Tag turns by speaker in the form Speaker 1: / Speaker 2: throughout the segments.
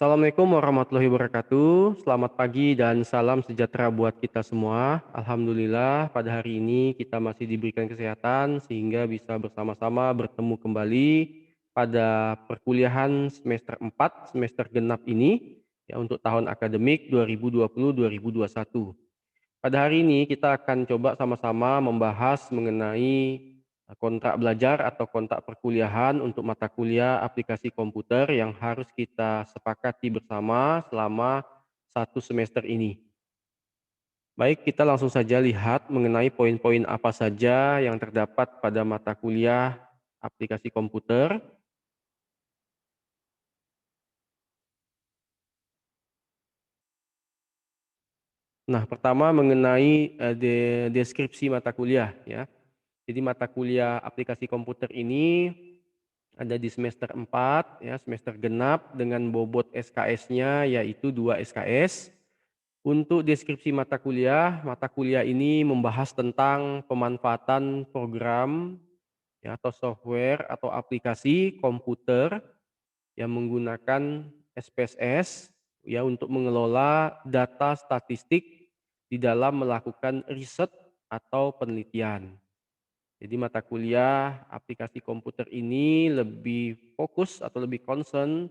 Speaker 1: Assalamualaikum warahmatullahi wabarakatuh. Selamat pagi dan salam sejahtera buat kita semua. Alhamdulillah pada hari ini kita masih diberikan kesehatan sehingga bisa bersama-sama bertemu kembali pada perkuliahan semester 4 semester genap ini ya untuk tahun akademik 2020-2021. Pada hari ini kita akan coba sama-sama membahas mengenai kontrak belajar atau kontrak perkuliahan untuk mata kuliah aplikasi komputer yang harus kita sepakati bersama selama satu semester ini. Baik, kita langsung saja lihat mengenai poin-poin apa saja yang terdapat pada mata kuliah aplikasi komputer. Nah, pertama mengenai deskripsi mata kuliah ya. Jadi mata kuliah aplikasi komputer ini ada di semester 4 ya, semester genap dengan bobot SKS-nya yaitu 2 SKS. Untuk deskripsi mata kuliah ini membahas tentang pemanfaatan program ya, atau software atau aplikasi komputer yang menggunakan SPSS ya untuk mengelola data statistik di dalam melakukan riset atau penelitian. Jadi mata kuliah aplikasi komputer ini lebih fokus atau lebih concern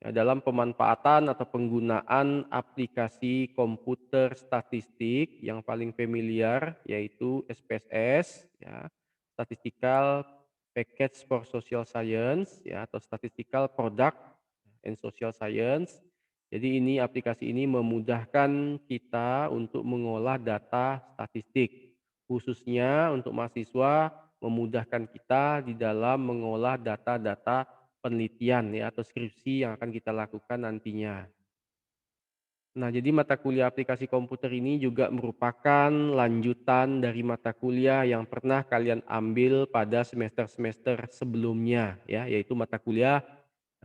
Speaker 1: ya, dalam pemanfaatan atau penggunaan aplikasi komputer statistik yang paling familiar yaitu SPSS ya, Statistical Package for Social Science ya atau Statistical Product and Social Science. Jadi ini aplikasi ini memudahkan kita untuk mengolah data statistik, khususnya untuk mahasiswa memudahkan kita di dalam mengolah data-data penelitian ya atau skripsi yang akan kita lakukan nantinya. Nah, jadi mata kuliah aplikasi komputer ini juga merupakan lanjutan dari mata kuliah yang pernah kalian ambil pada semester-semester sebelumnya ya, yaitu mata kuliah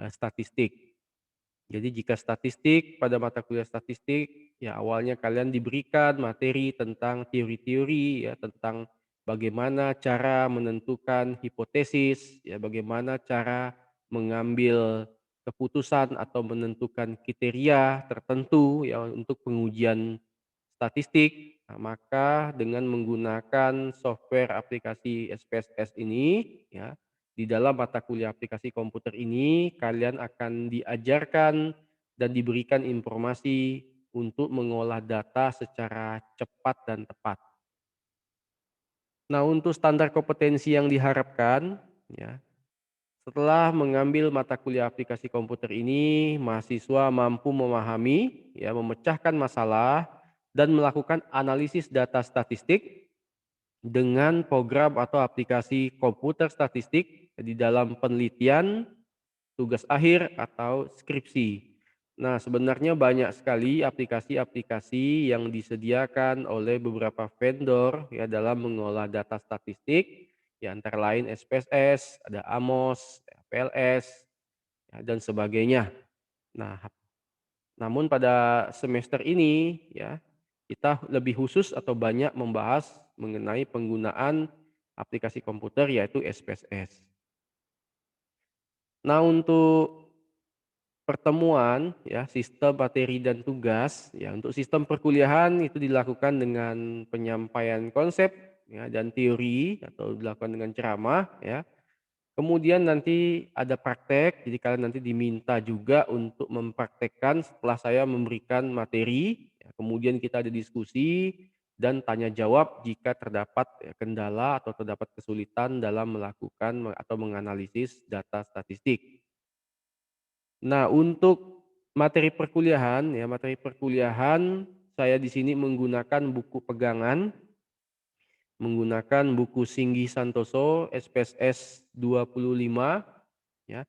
Speaker 1: statistik. Jadi jika statistik, pada mata kuliah statistik, ya awalnya kalian diberikan materi tentang teori-teori ya, tentang bagaimana cara menentukan hipotesis, ya bagaimana cara mengambil keputusan atau menentukan kriteria tertentu ya untuk pengujian statistik. Nah, maka dengan menggunakan software aplikasi SPSS ini ya, di dalam mata kuliah aplikasi komputer ini, kalian akan diajarkan dan diberikan informasi untuk mengolah data secara cepat dan tepat. Nah, untuk standar kompetensi yang diharapkan, ya, setelah mengambil mata kuliah aplikasi komputer ini, mahasiswa mampu memahami, ya, memecahkan masalah dan melakukan analisis data statistik dengan program atau aplikasi komputer statistik di dalam penelitian, tugas akhir atau skripsi. Nah, sebenarnya banyak sekali aplikasi-aplikasi yang disediakan oleh beberapa vendor ya dalam mengolah data statistik, ya antara lain SPSS, ada Amos, PLS, ya, dan sebagainya. Nah, namun pada semester ini ya kita lebih khusus atau banyak membahas mengenai penggunaan aplikasi komputer yaitu SPSS. Nah, untuk pertemuan ya, sistem materi dan tugas ya untuk sistem perkuliahan itu dilakukan dengan penyampaian konsep ya dan teori atau dilakukan dengan ceramah ya. Kemudian nanti ada praktek, jadi kalian nanti diminta juga untuk mempraktekkan setelah saya memberikan materi, ya, kemudian kita ada diskusi dan tanya jawab jika terdapat ya, kendala atau terdapat kesulitan dalam melakukan atau menganalisis data statistik. Nah, untuk materi perkuliahan saya di sini menggunakan buku pegangan, menggunakan buku Singgi Santoso SPSS 25 ya.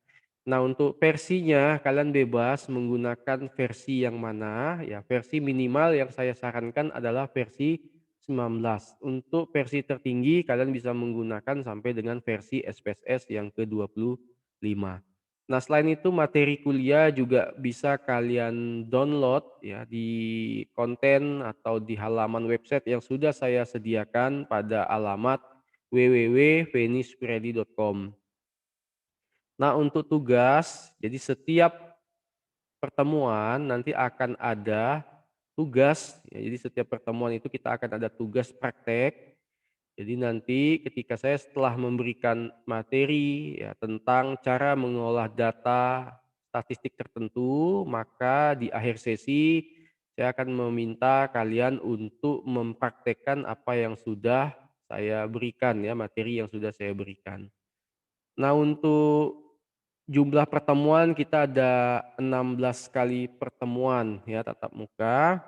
Speaker 1: Nah, untuk versinya kalian bebas menggunakan versi yang mana ya, versi minimal yang saya sarankan adalah versi 19. Untuk versi tertinggi kalian bisa menggunakan sampai dengan versi SPSS yang ke-25. Nah, selain itu materi kuliah juga bisa kalian download ya di konten atau di halaman website yang sudah saya sediakan pada alamat www.venishpredi.com. Nah, untuk tugas, jadi setiap pertemuan nanti akan ada tugas, ya, jadi setiap pertemuan itu kita akan ada tugas praktek. Jadi nanti ketika saya setelah memberikan materi ya tentang cara mengolah data statistik tertentu, maka di akhir sesi saya akan meminta kalian untuk mempraktekkan apa yang sudah saya berikan ya, materi yang sudah saya berikan. Nah, untuk jumlah pertemuan kita ada 16 kali pertemuan ya tatap muka.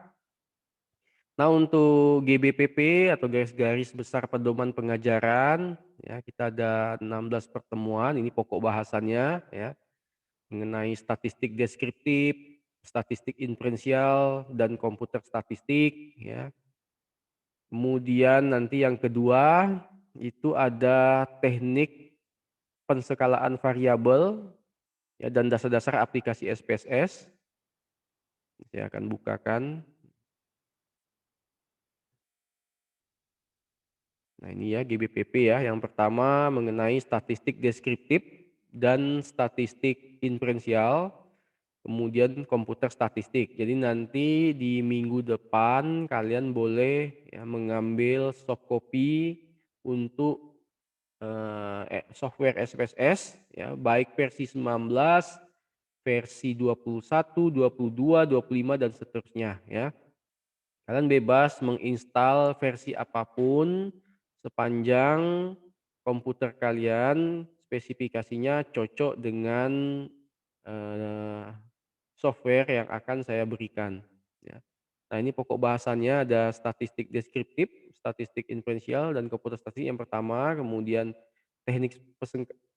Speaker 1: Nah, untuk GBPP atau garis-garis besar pedoman pengajaran, ya kita ada 16 pertemuan, ini pokok bahasannya ya, mengenai statistik deskriptif, statistik inferensial, dan komputer statistik ya. Kemudian nanti yang kedua, itu ada teknik penskalaan variabel ya dan dasar-dasar aplikasi SPSS. Saya akan bukakan. Nah ini ya GBPP ya, yang pertama mengenai statistik deskriptif dan statistik inferensial, kemudian komputer statistik. Jadi nanti di minggu depan kalian boleh ya mengambil soft copy untuk software SPSS ya, baik versi 19, versi 21, 22, 25 dan seterusnya ya. Kalian bebas menginstal versi apapun sepanjang komputer kalian spesifikasinya cocok dengan, eee, software yang akan saya berikan, ya. Nah ini pokok bahasannya ada statistik deskriptif, statistik inferensial, dan komputer statistik yang pertama, kemudian teknik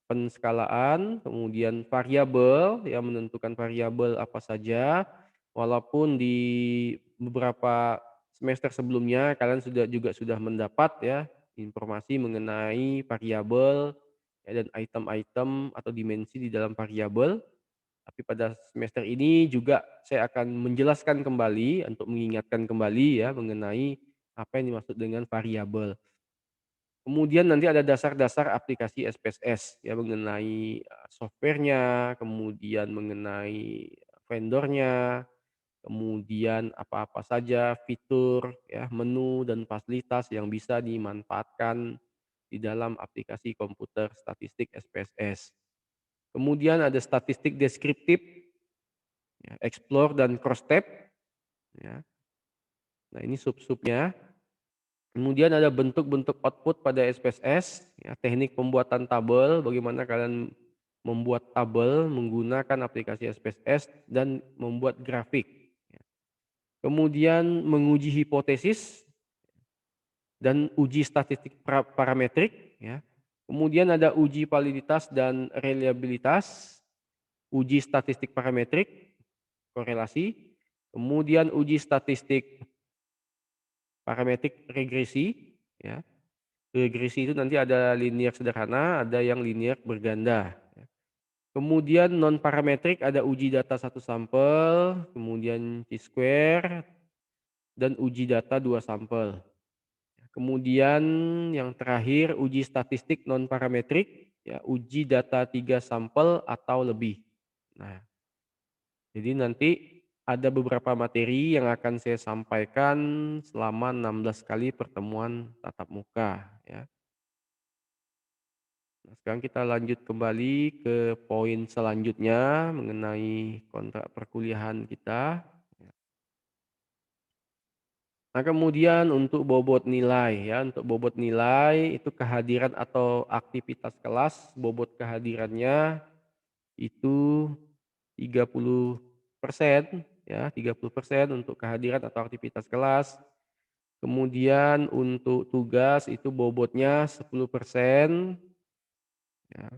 Speaker 1: penskalaan, kemudian variabel, yang menentukan variabel apa saja, walaupun di beberapa semester sebelumnya kalian sudah mendapat ya informasi mengenai variabel, ya, dan item-item atau dimensi di dalam variabel. Tapi pada semester ini juga saya akan menjelaskan kembali untuk mengingatkan kembali ya mengenai apa yang dimaksud dengan variabel. Kemudian nanti ada dasar-dasar aplikasi SPSS ya mengenai, software-nya, kemudian mengenai vendornya, kemudian apa-apa saja fitur ya, menu dan fasilitas yang bisa dimanfaatkan di dalam aplikasi komputer statistik SPSS. Kemudian ada statistik deskriptif, ya, explore dan cross tab ya. Nah ini sub-subnya. Kemudian ada bentuk-bentuk output pada SPSS, ya, teknik pembuatan tabel, bagaimana kalian membuat tabel menggunakan aplikasi SPSS dan membuat grafik. Ya. Kemudian menguji hipotesis dan uji statistik parametrik. Ya. Kemudian ada uji validitas dan reliabilitas, uji statistik parametrik, korelasi, kemudian uji statistik parametrik regresi, ya. Regresi itu nanti ada linear sederhana, ada yang linear berganda. Ya. Kemudian non parametrik ada uji data satu sampel, kemudian T-square, dan uji data 2 sampel. Kemudian yang terakhir uji statistik non parametrik, ya, uji data 3 sampel atau lebih. Nah, jadi nanti ada beberapa materi yang akan saya sampaikan selama 16 kali pertemuan tatap muka ya. Nah, sekarang kita lanjut kembali ke poin selanjutnya mengenai kontrak perkuliahan kita. Nah, kemudian untuk bobot nilai ya, untuk bobot nilai itu kehadiran atau aktivitas kelas, bobot kehadirannya itu 30% ya, 30% untuk kehadiran atau aktivitas kelas. Kemudian untuk tugas itu bobotnya 10% ya.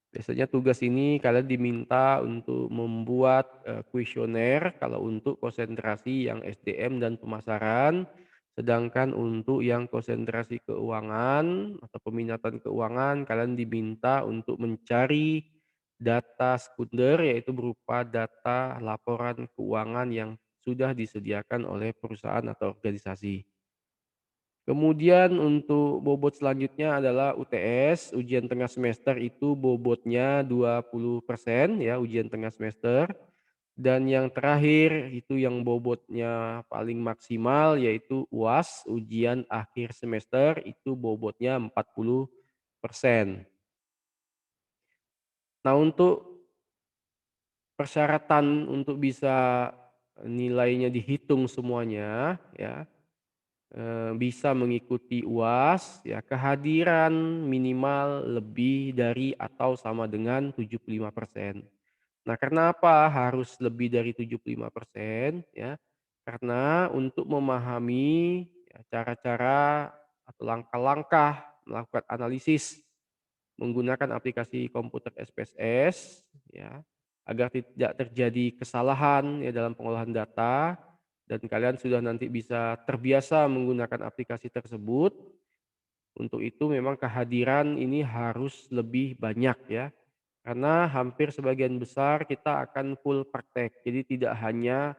Speaker 1: Biasanya tugas ini kalian diminta untuk membuat, kuesioner kalau untuk konsentrasi yang SDM dan pemasaran, sedangkan untuk yang konsentrasi keuangan atau peminatan keuangan kalian diminta untuk mencari data sekunder, yaitu berupa data laporan keuangan yang sudah disediakan oleh perusahaan atau organisasi. Kemudian untuk bobot selanjutnya adalah UTS, ujian tengah semester itu bobotnya 20% ya, ujian tengah semester. Dan yang terakhir itu yang bobotnya paling maksimal yaitu UAS, ujian akhir semester, itu bobotnya 40%. Nah, untuk persyaratan untuk bisa nilainya dihitung semuanya ya, bisa mengikuti UAS ya, kehadiran minimal lebih dari atau sama dengan 75%. Nah, kenapa harus lebih dari 75% ya? Karena untuk memahami ya cara-cara atau langkah-langkah melakukan analisis menggunakan aplikasi komputer SPSS ya, agar tidak terjadi kesalahan ya dalam pengolahan data dan kalian sudah nanti bisa terbiasa menggunakan aplikasi tersebut. Untuk itu memang kehadiran ini harus lebih banyak ya. Karena hampir sebagian besar kita akan full praktek. Jadi tidak hanya,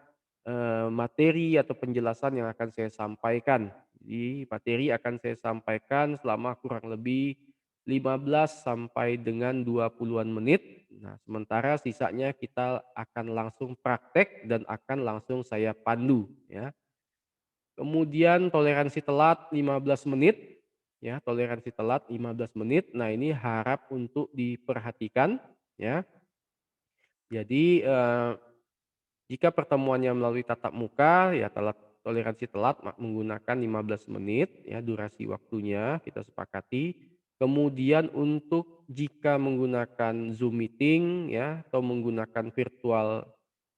Speaker 1: materi atau penjelasan yang akan saya sampaikan. Jadi materi akan saya sampaikan selama kurang lebih 15 sampai dengan 20-an menit. Nah, sementara sisanya kita akan langsung praktek dan akan langsung saya pandu ya. Kemudian toleransi telat 15 menit, ya, toleransi telat 15 menit. Nah, ini harap untuk diperhatikan, ya. Jadi, jika pertemuannya melalui tatap muka, ya toleransi telat menggunakan 15 menit, ya, durasi waktunya kita sepakati. Kemudian untuk jika menggunakan Zoom meeting, ya, atau menggunakan virtual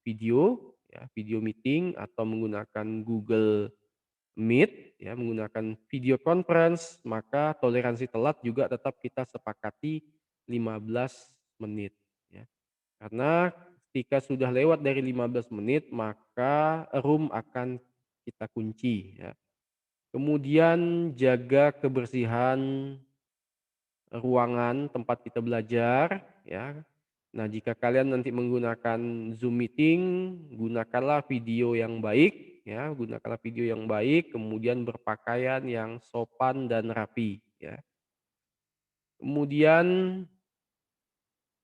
Speaker 1: video, ya, video meeting atau menggunakan Google Meet ya menggunakan video conference, maka toleransi telat juga tetap kita sepakati 15 menit ya. Karena ketika sudah lewat dari 15 menit maka room akan kita kunci ya. Kemudian jaga kebersihan ruangan tempat kita belajar ya. Nah, jika kalian nanti menggunakan Zoom meeting, gunakanlah video yang baik ya, gunakanlah video yang baik, kemudian berpakaian yang sopan dan rapi ya. Kemudian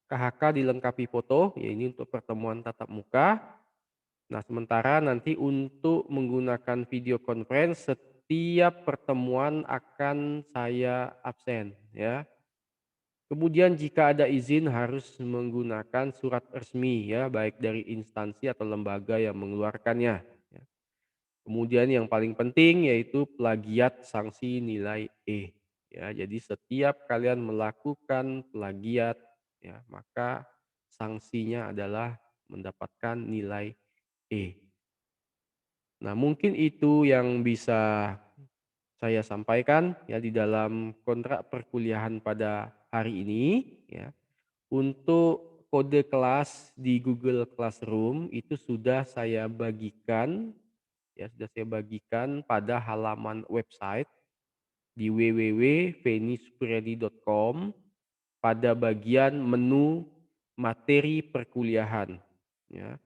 Speaker 1: KHK dilengkapi foto, ya ini untuk pertemuan tatap muka. Nah, sementara nanti untuk menggunakan video conference setiap pertemuan akan saya absen ya. Kemudian jika ada izin harus menggunakan surat resmi ya, baik dari instansi atau lembaga yang mengeluarkannya, ya. Kemudian yang paling penting yaitu plagiat sanksi nilai E, ya. Jadi setiap kalian melakukan plagiat ya, maka sanksinya adalah mendapatkan nilai E. Nah, mungkin itu yang bisa saya sampaikan ya di dalam kontrak perkuliahan pada hari ini ya. Untuk kode kelas di Google Classroom itu sudah saya bagikan, ya sudah saya bagikan pada halaman website di www.fenisupriyadi.com pada bagian menu materi perkuliahan, ya.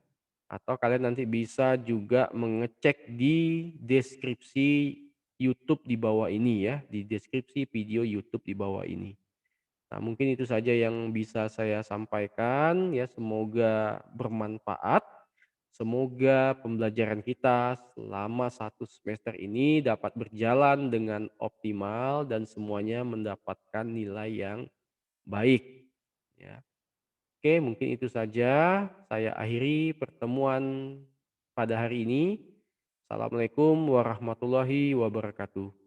Speaker 1: Atau kalian nanti bisa juga mengecek di deskripsi YouTube di bawah ini ya, di deskripsi video YouTube di bawah ini. Nah, mungkin itu saja yang bisa saya sampaikan ya, semoga bermanfaat. Semoga pembelajaran kita selama 1 semester ini dapat berjalan dengan optimal dan semuanya mendapatkan nilai yang baik ya. Oke, mungkin itu saja saya akhiri pertemuan pada hari ini. Assalamualaikum warahmatullahi wabarakatuh.